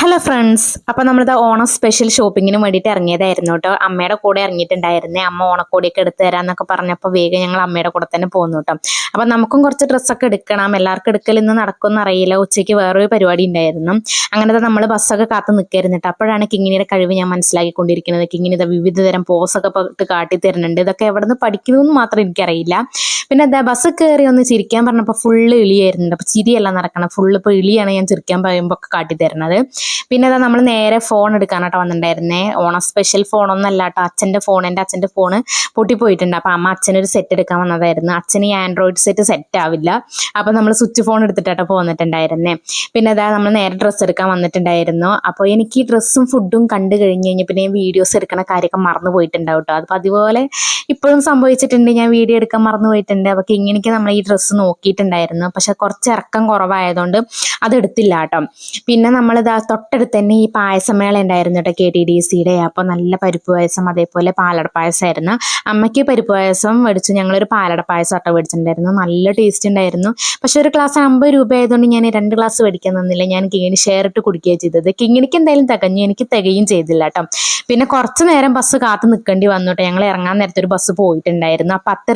Hello friends, അപ്പോൾ നമ്മളിത് Onam special ഷോപ്പിങ്ങിന് വേണ്ടിയിട്ട് ഇറങ്ങിയതായിരുന്നു കേട്ടോ. അമ്മയുടെ കൂടെ ഇറങ്ങിയിട്ടുണ്ടായിരുന്നേ. അമ്മ ഓണക്കോടിയൊക്കെ എടുത്ത് തരാമെന്നൊക്കെ പറഞ്ഞപ്പോൾ വേഗം ഞങ്ങൾ അമ്മയുടെ കൂടെ തന്നെ പോന്നു കേട്ടോ. അപ്പോൾ നമുക്കും കുറച്ച് ഡ്രസ്സൊക്കെ എടുക്കണം. എല്ലാവർക്കും എടുക്കൽ ഇന്ന് നടക്കുമെന്ന് അറിയില്ല. ഉച്ചയ്ക്ക് വേറൊരു പരിപാടി ഉണ്ടായിരുന്നു. അങ്ങനത്തെ നമ്മൾ ബസ്സൊക്കെ കാത്ത് നിൽക്കായിരുന്നു കേട്ടോ. അപ്പോഴാണ് കിങ്ങിനിയുടെ കഴിവ് ഞാൻ മനസ്സിലാക്കിക്കൊണ്ടിരിക്കുന്നത്. കിങ്ങിനി ഇത് വിവിധ തരം പോസൊക്കെ ഇട്ട് കാട്ടി തരുന്നുണ്ട്. ഇതൊക്കെ എവിടെ നിന്ന് പഠിക്കുന്നതെന്ന് മാത്രം എനിക്കറിയില്ല. പിന്നെ എന്താ ബസ് കയറി ഒന്ന് ചിരിക്കാൻ പറഞ്ഞപ്പോൾ ഫുള്ള് ഇളിയായിരുന്നുണ്ട്. അപ്പോൾ ചിരിയല്ല നടക്കണം, ഫുള്ള് ഇപ്പോൾ ഇളിയാണ് ഞാൻ ചിരിക്കാൻ പറയുമ്പോൾ ഒക്കെ കാട്ടി തരുന്നത്. പിന്നെ അതാ നമ്മൾ നേരെ ഫോൺ എടുക്കാനാട്ടോ വന്നിട്ടുണ്ടായിരുന്നേ. ഓണം സ്പെഷ്യൽ ഫോണൊന്നും അല്ല കേട്ടോ, എൻ്റെ അച്ഛൻ്റെ ഫോണ് പൊട്ടിപ്പോയിട്ടുണ്ട്. അപ്പോൾ അമ്മ അച്ഛനൊരു സെറ്റ് എടുക്കാൻ വന്നതായിരുന്നു. അച്ഛന് ഈ ആൻഡ്രോയിഡ് സെറ്റ് ആവില്ല. അപ്പോൾ നമ്മൾ സ്വിച്ച് ഫോൺ എടുത്തിട്ടാട്ടോ പോന്നിട്ടുണ്ടായിരുന്നേ. പിന്നെ അതാ നമ്മൾ നേരെ ഡ്രസ്സ് എടുക്കാൻ വന്നിട്ടുണ്ടായിരുന്നു. അപ്പോൾ എനിക്ക് ഈ ഡ്രസ്സും ഫുഡും കണ്ടു കഴിഞ്ഞ് കഴിഞ്ഞാൽ പിന്നെ വീഡിയോസ് എടുക്കണ കാര്യമൊക്കെ മറന്നു പോയിട്ടുണ്ടാവും കേട്ടോ. അപ്പോൾ അതുപോലെ ഇപ്പോഴും സംഭവിച്ചിട്ടുണ്ട്, ഞാൻ വീഡിയോ എടുക്കാൻ മറന്നു പോയിട്ടുണ്ട്. അപ്പോൾ കിങ്ങിണിക്ക് നമ്മൾ ഈ ഡ്രസ്സ് നോക്കിയിട്ടുണ്ടായിരുന്നു, പക്ഷെ കുറച്ച് ഇറക്കം കുറവായതുകൊണ്ട് അതെടുത്തില്ല കേട്ടോ. പിന്നെ നമ്മളിതാ തൊട്ടടുത്ത് തന്നെ ഈ പായസമേള ഉണ്ടായിരുന്നു കേട്ടോ, KTDCയുടെ. അപ്പോൾ നല്ല പരിപ്പ് പായസം, അതേപോലെ പാലട പായസമായിരുന്നു. അമ്മയ്ക്ക് പരിപ്പ് പായസം മേടിച്ചു, ഞങ്ങളൊരു പാലട പായസം ആട്ടോ മേടിച്ചിട്ടുണ്ടായിരുന്നു. നല്ല ടേസ്റ്റ് ഉണ്ടായിരുന്നു. പക്ഷെ ഒരു ഗ്ലാസ് 50 രൂപ ആയതുകൊണ്ട് ഞാൻ 2 ഗ്ലാസ് മേടിക്കാൻ നിന്നില്ല. ഞാൻ കിങ്ങിണി ഷെയർ ഇട്ട് കുടിക്കുകയാണ് ചെയ്തത്. കിങ്ങിണിക്ക് എന്തായാലും തികഞ്ഞു, എനിക്ക് തികയും ചെയ്തില്ല കേട്ടോ. പിന്നെ കുറച്ച് നേരം ബസ് കാത്ത് നിൽക്കേണ്ടി വന്നു കേട്ടോ. ഞങ്ങൾ ഇറങ്ങാൻ നേരത്തെ ഒരു ബസ് പോയിട്ടുണ്ടായിരുന്നു. അപ്പോൾ അത്ര